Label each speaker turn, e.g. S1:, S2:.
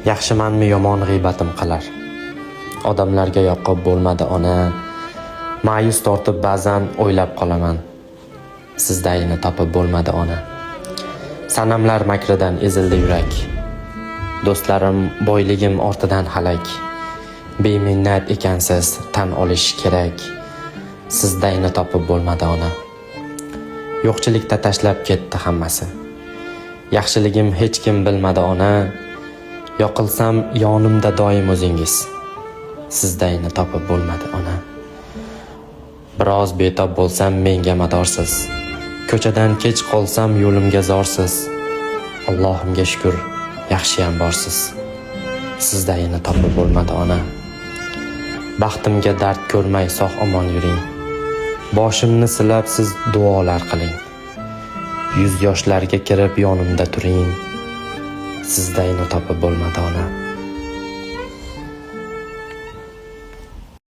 S1: Yaxshimanmi yomon g'iybatim qilar. Odamlarga yoqib bo'lmadi ona. Ma'yus tortib ba'zan o'ylab qolaman. Sizdayini topib bo'lmadi ona. Sanamlar makridan ezildi yurak. Do'stlarim boyligim ortidan halak. Beminnat ekansiz, tan olish kerak. Sizdayini topib bo'lmadi ona. Yo'qchilikda tashlab ketdi hammasi. Yaxshiligim hech kim bilmadi ona. Yoqilsam yonimda doim o'zingiz. Sizdayini topib bo'lmadi ona. Biroz betob bo'lsam menga madorsiz. Ko'chadan kech qolsam yo'limga zorsiz. Allohimga shukr, yaxshiyam borsiz. Sizdayini topib bo'lmadi ona. Baxtimga dard ko'rmay sog' omon yuring. Boshimni silab siz duolar qiling. Yuz yoshlarga kirib yonimda turing. Sizdayini topib bo'lmadi ona.